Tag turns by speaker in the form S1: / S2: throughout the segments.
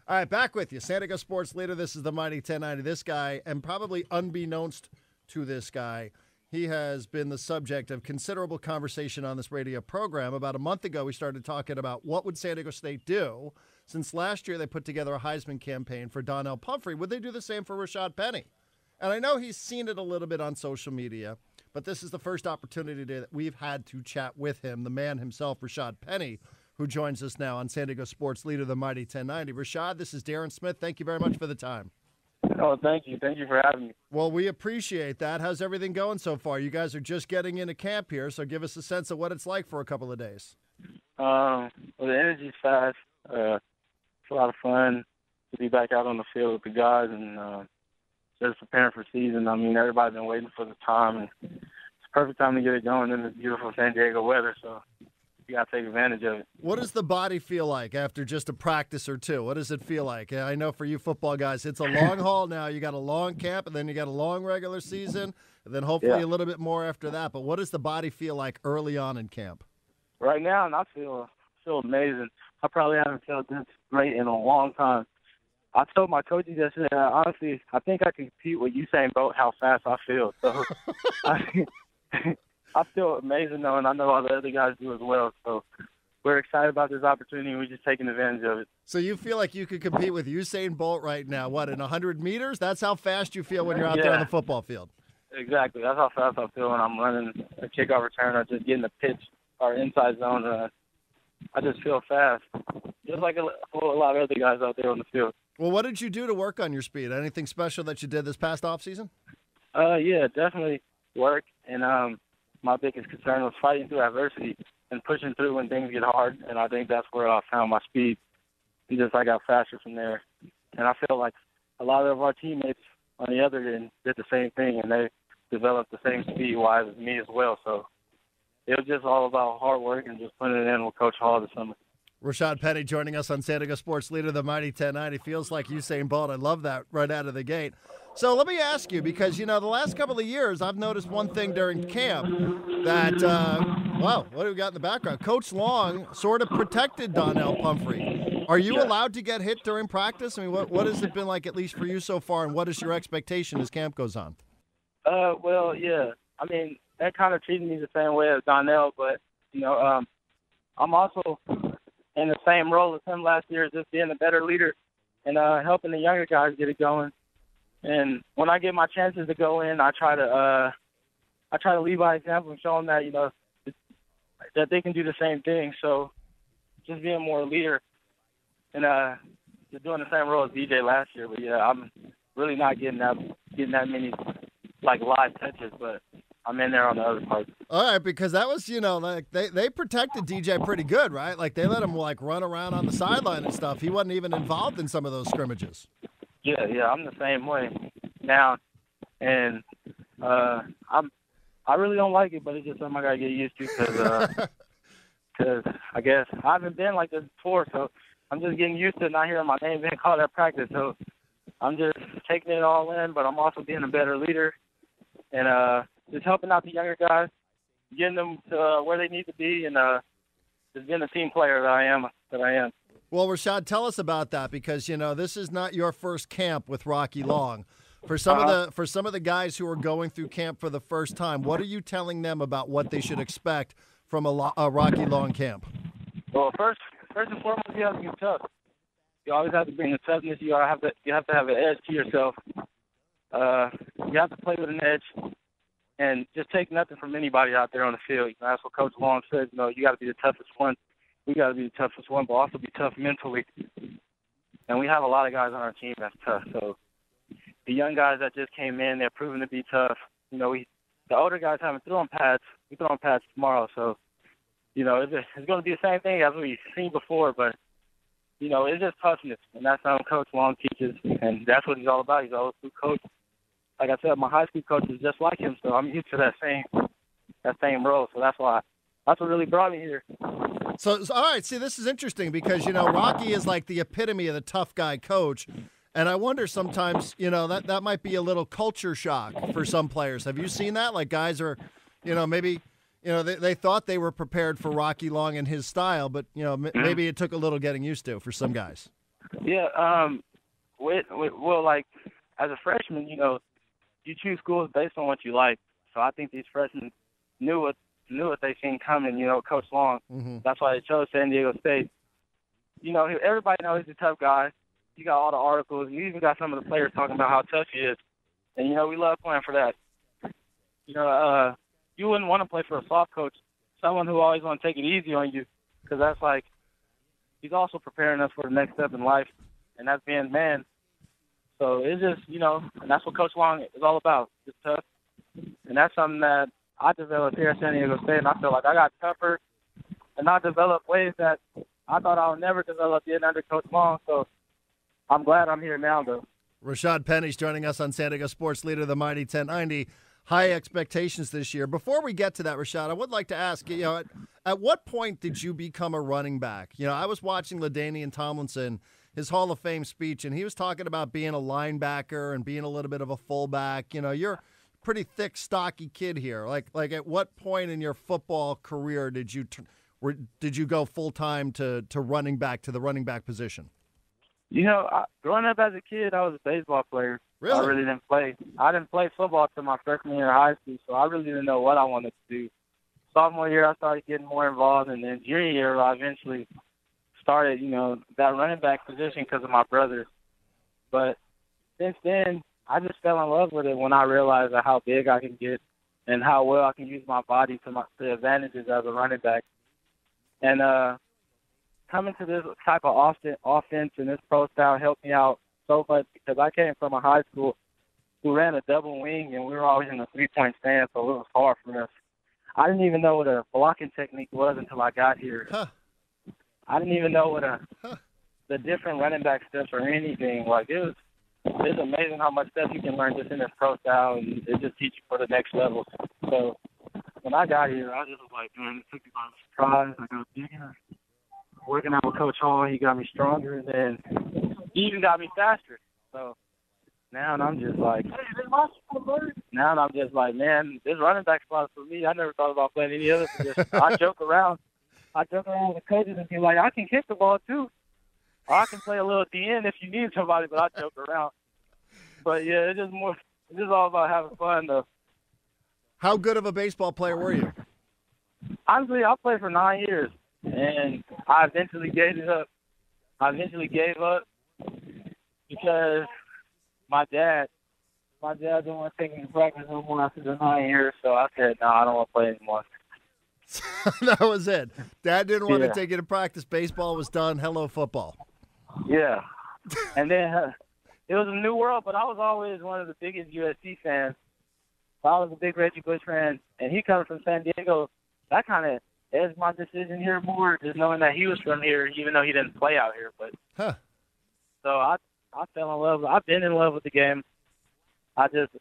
S1: All right, back with you. San Diego sports leader. This is the Mighty 1090. This guy, and probably unbeknownst to this guy, he has been the subject of considerable conversation on this radio program. About a month ago, we started talking about what would San Diego State do since last year they put together a Heisman campaign for Donnell Pumphrey. Would they do the same for Rashaad Penny? And I know he's seen it a little bit on social media, but this is the first opportunity that we've had to chat with him, the man himself, Rashaad Penny, who joins us now on San Diego Sports Leader, the Mighty 1090. Rashaad, this is Darren Smith. Thank you very much for the time.
S2: Oh, thank you. Thank you for having me.
S1: Well, we appreciate that. How's everything going so far? You guys are just getting into camp here, so give us a sense of what it's like for a couple of days.
S2: Well, the energy's fast. It's a lot of fun to be back out on the field with the guys and just preparing for season. I mean, everybody's been waiting for the time, and it's the perfect time to get it going in this beautiful San Diego weather, so you got to take advantage of it.
S1: What does the body feel like after just a practice or two? What does it feel like? I know for you football guys, it's a long haul now. You got a long camp, and then you got a long regular season, and then hopefully a little bit more after that. But what does the body feel like early on in camp?
S2: Right now, I feel amazing. I probably haven't felt this great in a long time. I told my coaches yesterday, honestly, I think I can compete with Usain Bolt how fast I feel. So I feel amazing, though, and I know all the other guys do as well. So we're excited about this opportunity, and we're just taking advantage of it.
S1: So you feel like you could compete with Usain Bolt right now, what, in 100 meters? That's how fast you feel when you're out there on the football field.
S2: Exactly. That's how fast I feel when I'm running a kickoff return or just getting a pitch or inside zone. I just feel fast, just like a lot of other guys out there on the field.
S1: Well, what did you do to work on your speed? Anything special that you did this past offseason?
S2: Yeah, definitely work, and my biggest concern was fighting through adversity and pushing through when things get hard, and I think that's where I found my speed. And just I got faster from there. And I feel like a lot of our teammates on the other end did the same thing, and they developed the same speed-wise as me as well. So it was just all about hard work and just putting it in with Coach Hall this summer.
S1: Rashaad Penny joining us on San Diego Sports Leader, the Mighty 1090. Feels like Usain Bolt. I love that right out of the gate. So let me ask you, because, the last couple of years, I've noticed one thing during camp that, what do we got in the background? Coach Long sort of protected Donnell Pumphrey. Are you allowed to get hit during practice? I mean, what has it been like, at least for you so far, and what is your expectation as camp goes on?
S2: Well, yeah. I mean, that kind of treated me the same way as Donnell, but, I'm also in the same role as him last year, just being a better leader and helping the younger guys get it going. And when I get my chances to go in, I try to lead by example and show them that that they can do the same thing. So just being more a leader and just doing the same role as DJ last year. But yeah, I'm really not getting that many live touches, but I'm in there on the other part.
S1: All right, because that was, they protected DJ pretty good, right? Like, they let him, run around on the sideline and stuff. He wasn't even involved in some of those scrimmages.
S2: Yeah, I'm the same way now. And I really don't like it, but it's just something I got to get used to because I guess I haven't been like this before, so I'm just getting used to not hearing my name being called at practice. So I'm just taking it all in, but I'm also being a better leader and just helping out the younger guys, getting them to where they need to be, and just being the team player that I am.
S1: Well, Rashaad, tell us about that because this is not your first camp with Rocky Long. For some of the guys who are going through camp for the first time, what are you telling them about what they should expect from a Rocky Long camp?
S2: Well, first and foremost, you have to be tough. You always have to bring the toughness. You have to have an edge to yourself. You have to play with an edge. And just take nothing from anybody out there on the field. That's what Coach Long says. You got to be the toughest one. We got to be the toughest one, but also be tough mentally. And we have a lot of guys on our team that's tough. So the young guys that just came in, they're proving to be tough. The older guys haven't thrown pads. We throw pads tomorrow. So, it's going to be the same thing as we've seen before, but, it's just toughness. And that's how Coach Long teaches. And that's what he's all about. He's an old school coach. Like I said, my high school coach is just like him, so I'm used to that same role. So that's what really brought me here.
S1: So all right, see, this is interesting because Rocky is like the epitome of the tough guy coach, and I wonder sometimes that might be a little culture shock for some players. Have you seen that? Like guys are, maybe they thought they were prepared for Rocky Long and his style, but maybe it took a little getting used to for some guys.
S2: Yeah. Well, like as a freshman, you choose schools based on what you like. So I think these freshmen knew what they seen coming. Coach Long.
S1: Mm-hmm.
S2: That's why they chose San Diego State. Everybody knows he's a tough guy. You got all the articles. You even got some of the players talking about how tough he is. And we love playing for that. You wouldn't want to play for a soft coach, someone who always want to take it easy on you, because that's like he's also preparing us for the next step in life, and that's being a man. So it's just, and that's what Coach Long is all about. It's tough. And that's something that I developed here at San Diego State, and I feel like I got tougher, and I developed ways that I thought I would never develop getting under Coach Long. So I'm glad I'm here now, though.
S1: Rashaad Penny's joining us on San Diego Sports Leader, the Mighty 1090. High expectations this year. Before we get to that, Rashaad, I would like to ask, at what point did you become a running back? I was watching LaDainian Tomlinson, his Hall of Fame speech, and he was talking about being a linebacker and being a little bit of a fullback. You're a pretty thick, stocky kid here. Like at what point in your football career did you go full-time to running back, to the running back position?
S2: Growing up as a kid, I was a baseball player.
S1: Really?
S2: I really didn't play. I didn't play football till my freshman year of high school, so I really didn't know what I wanted to do. Sophomore year, I started getting more involved, and then junior year, I eventually started, that running back position because of my brothers. But since then, I just fell in love with it when I realized how big I can get and how well I can use my body to the advantages as a running back. And coming to this type of offense and this pro style helped me out so much because I came from a high school who ran a double wing, and we were always in a three-point stand, so it was hard for us. I didn't even know what a blocking technique was until I got here.
S1: Huh.
S2: I didn't even know what the different running back steps or anything. Like, it's amazing how much stuff you can learn just in this pro style, and it just teaches you for the next level. So when I got here, I just was like, man, it took me by surprise. I got bigger. Working out with Coach Hall, he got me stronger, and then he even got me faster. So now I'm just like, man, this running back spot is for me. I never thought about playing any other position. I joke around with coaches and be like, I can kick the ball too, or I can play a little DN if you need somebody. But I joke around. But yeah, it's just all about having fun though.
S1: How good of a baseball player were you?
S2: Honestly, I played for 9 years. And I eventually gave it up. Because my dad didn't want to take me to practice no more after the 9 years. So I said, no, I don't want to play anymore.
S1: That was it. Dad didn't want to take you to practice. Baseball was done. Hello, football.
S2: Yeah. And then it was a new world, but I was always one of the biggest USC fans. So I was a big Reggie Bush fan. And he coming from San Diego, that kind of edged my decision here more, just knowing that he was from here, even though he didn't play out here. But So I fell in love. I've been in love with the game. I just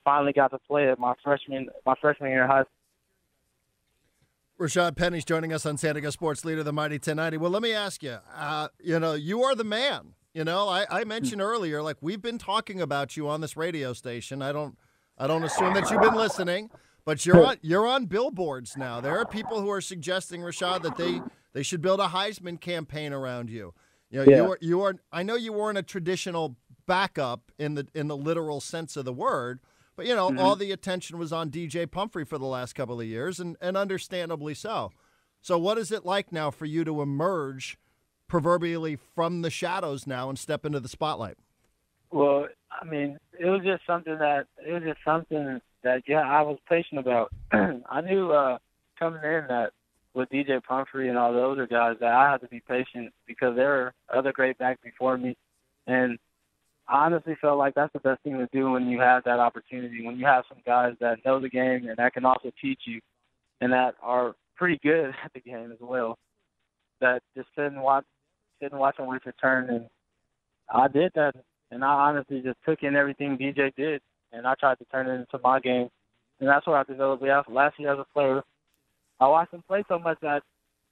S2: finally got to play it my freshman year in high school.
S1: Rashaad Penny's joining us on San Diego Sports Leader, the Mighty 1090. Well, let me ask you, you are the man. I mentioned earlier, like, we've been talking about you on this radio station. I don't assume that you've been listening. But you're on billboards now. There are people who are suggesting, Rashaad, that they should build a Heisman campaign around you. You are. I know you weren't a traditional backup in the literal sense of the word, but all the attention was on DJ Pumphrey for the last couple of years, and understandably so. So what is it like now for you to emerge, proverbially, from the shadows now and step into the spotlight?
S2: Well, I mean, it was just something that I was patient about. I knew coming in that with DJ Pumphrey and all the other guys that I had to be patient because there were other great backs before me. And I honestly felt like that's the best thing to do when you have that opportunity, when you have some guys that know the game and that can also teach you and that are pretty good at the game as well, that just sit and watch and wait your turn. And I did that, and I honestly just took in everything DJ did. And I tried to turn it into my game. And that's what I developed last year as a player. I watched him play so much that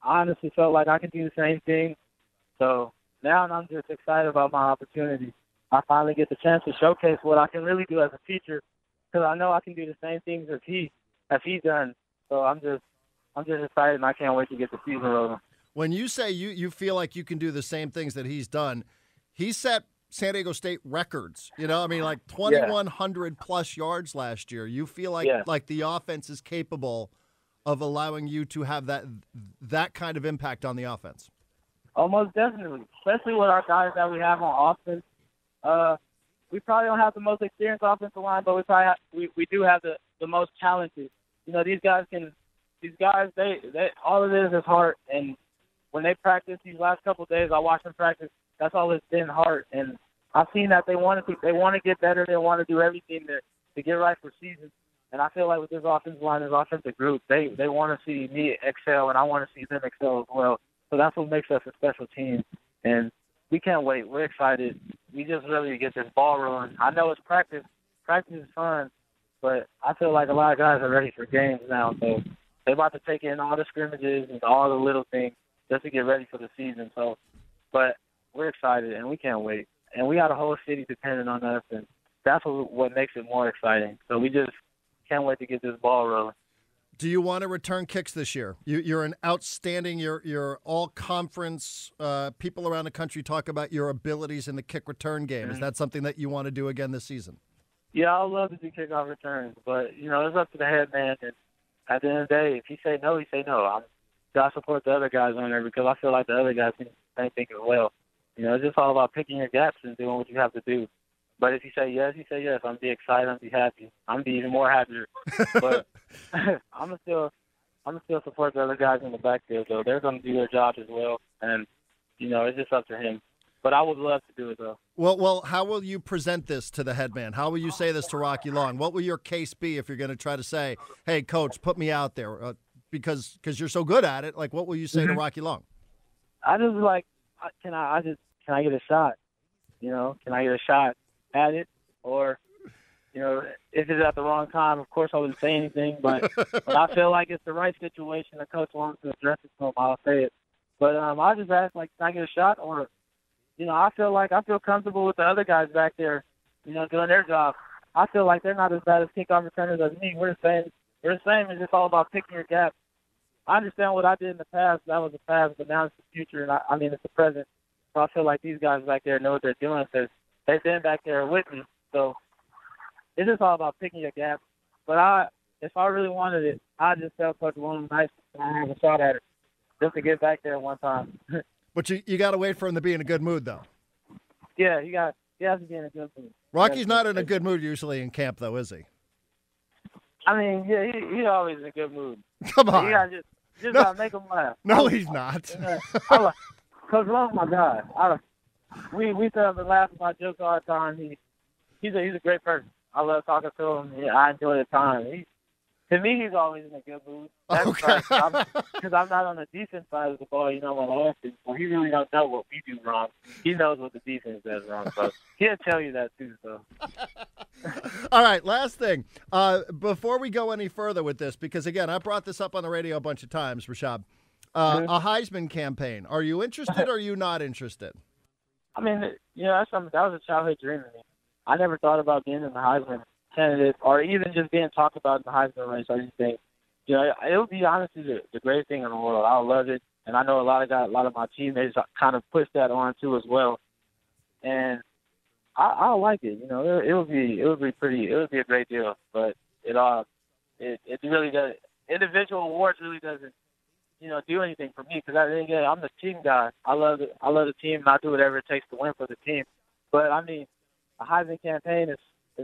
S2: I honestly felt like I could do the same thing. So now I'm just excited about my opportunity. I finally get the chance to showcase what I can really do as a teacher because I know I can do the same things as he's done. So I'm just excited, and I can't wait to get the season rolling.
S1: When you say you feel like you can do the same things that he's done, he set San Diego State records. I mean, like 2,100 plus yards last year. You feel like the offense is capable of allowing you to have that kind of impact on the offense?
S2: Almost definitely, especially with our guys that we have on offense. We probably don't have the most experienced offensive line, but we do have the most talented. These guys, they all it is heart. And when they practice these last couple of days, I watch them practice. That's all it's been, heart. And I've seen that they want to get better. They want to do everything to get right for season. And I feel like with this offensive line, this offensive group, they want to see me excel, and I want to see them excel as well. So that's what makes us a special team. And we can't wait. We're excited. We just really get this ball rolling. I know it's practice. Practice is fun, but I feel like a lot of guys are ready for games now. So they're about to take in all the scrimmages and all the little things just to get ready for the season. So, but we're excited, and we can't wait. And we got a whole city depending on us, and that's what makes it more exciting. So we just can't wait to get this ball rolling.
S1: Do you want to return kicks this year? You're an outstanding, you're all-conference. People around the country talk about your abilities in the kick return game. Mm-hmm. Is that something that you want to do again this season?
S2: Yeah, I would love to do kickoff returns, but, it's up to the head man. And at the end of the day, if he say no, he say no. I'm got to support the other guys on there because I feel like the other guys think the same thing as well. It's just all about picking your gaps and doing what you have to do. But if you say yes, you say yes. I'm be excited. I'm be happy. I'm be even more happier. But I'm still support the other guys in the backfield, though. They're going to do their job as well, and it's just up to him. But I would love to do it, though.
S1: Well, how will you present this to the head man? How will you say this to Rocky Long? What will your case be if you're going to try to say, "Hey, coach, put me out there," because you're so good at it? Like, what will you say to Rocky Long?
S2: I just can I get a shot? Can I get a shot at it? Or, if it's at the wrong time, of course I wouldn't say anything. But I feel like it's the right situation. The coach wants to address it to him, I'll say it. But I just ask, can I get a shot? Or, I feel comfortable with the other guys back there, doing their job. I feel like they're not as bad as kickoff returners as me. We're the same. It's just all about picking your gaps. I understand what I did in the past. That was the past, but now it's the future, and it's the present. So I feel like these guys back there know what they're doing because they've been back there with me. So it's just all about picking your gaps. But if I really wanted it, I'd just tell Coach Williams nice and have a shot at it just to get back there one time.
S1: But you got to wait for him to be in a good mood, though.
S2: Yeah, he has to be in a good mood.
S1: Rocky's not in a good mood usually in camp, though, is he?
S2: I mean, yeah, he's always in a good mood.
S1: Come on.
S2: You gotta just gotta make him laugh.
S1: No, he's not.
S2: Coach Long's my guy. We sit up and laugh about jokes all the time. He's a great person. I love talking to him. Yeah, I enjoy the time. To me, he's always in a good mood. That's
S1: okay.
S2: Because I'm not on the defense side of the ball, on offense. So he really don't know what we do wrong. He knows what the defense does wrong. So he'll tell you that too. So.
S1: All right, last thing. Before we go any further with this, because, again, I brought this up on the radio a bunch of times, Rashaad, a Heisman campaign. Are you interested or are you not interested?
S2: I mean, that's something that was a childhood dream of me. I never thought about being in the Heisman candidate or even just being talked about in the Heisman race or anything. It would be honestly the greatest thing in the world. I would love it, and I know a lot of my teammates kind of push that on too as well. And I like it. It would be pretty. It would be a great deal. But it really does. Individual awards really doesn't do anything for me because I'm the team guy. I love the team, and I do whatever it takes to win for the team. But I mean, a Heisman campaign is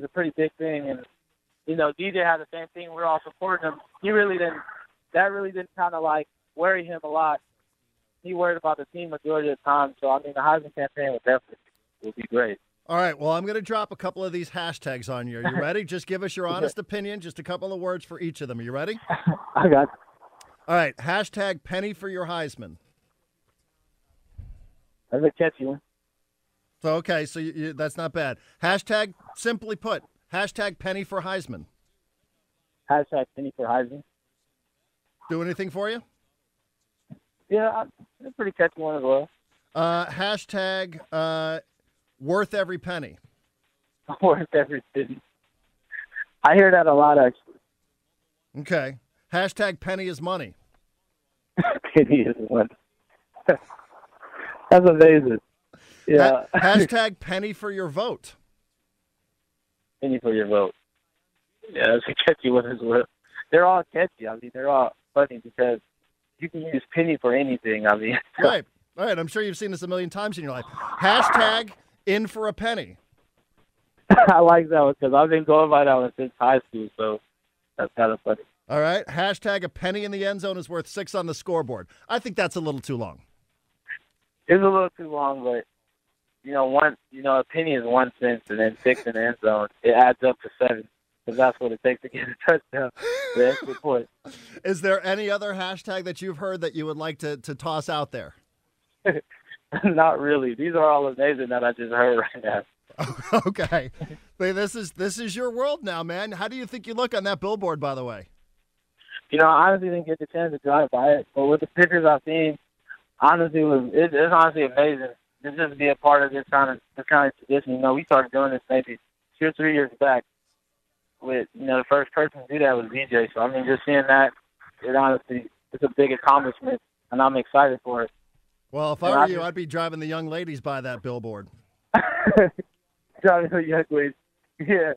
S2: a pretty big thing, and DJ had the same thing. We're all supporting him. That really didn't kind of worry him a lot. He worried about the team majority of the time. So I mean, the Heisman campaign would be great.
S1: All right, well, I'm going to drop a couple of these hashtags on you. Are you ready? Just give us your honest opinion, just a couple of words for each of them. Are you ready?
S2: I got you.
S1: All right, hashtag penny for your Heisman.
S2: That's a catchy one.
S1: So, okay, so that's not bad. Hashtag, simply put, hashtag penny for Heisman.
S2: Hashtag penny for Heisman.
S1: Do anything for you?
S2: Yeah, it's a pretty catchy one as well.
S1: Hashtag worth every penny.
S2: Worth every penny. I hear that a lot, actually.
S1: Okay. Hashtag penny is money.
S2: Penny is money. That's amazing. Yeah.
S1: Hashtag penny for your vote.
S2: Penny for your vote. Yeah, that's a catchy one as well. They're all catchy. I mean, they're all funny because you can use penny for anything. I mean,
S1: Right. I'm sure you've seen this a million times in your life. Hashtag in for a penny.
S2: I like that one because I've been going by that one since high school, so that's kind of funny.
S1: All right. Hashtag a penny in the end zone is worth 6 on the scoreboard. I think that's a little too long.
S2: It's a little too long, but a penny is 1 cent, and then 6 in the end zone. It adds up to 7 because that's what it takes to get a touchdown. The extra point.
S1: Is there any other hashtag that you've heard that you would like to toss out there?
S2: Not really. These are all amazing that I just heard right now.
S1: Okay. This is your world now, man. How do you think you look on that billboard, by the way?
S2: I honestly didn't get the chance to drive by it, but with the pictures I've seen, honestly, it's honestly amazing to just be a part of this kind of tradition. We started doing this maybe 2 or 3 years back. With the first person to do that was DJ. So I mean, just seeing that, it's a big accomplishment, and I'm excited for it.
S1: Well, if I were you, I'd be driving the young ladies by that billboard.
S2: Driving the young ladies, yeah.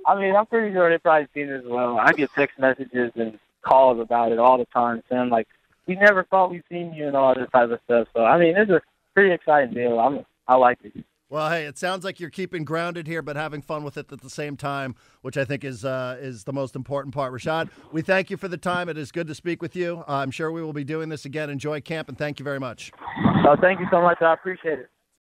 S2: I mean, I'm pretty sure they've probably seen it as well. I get text messages and calls about it all the time, saying like, "We never thought we'd seen you," and all this type of stuff. So I mean, it's a pretty exciting deal. I like it.
S1: Well, hey, it sounds like you're keeping grounded here, but having fun with it at the same time, which I think is the most important part. Rashaad, we thank you for the time. It is good to speak with you. I'm sure we will be doing this again. Enjoy camp, and thank you very much.
S2: Thank you so much. I appreciate it.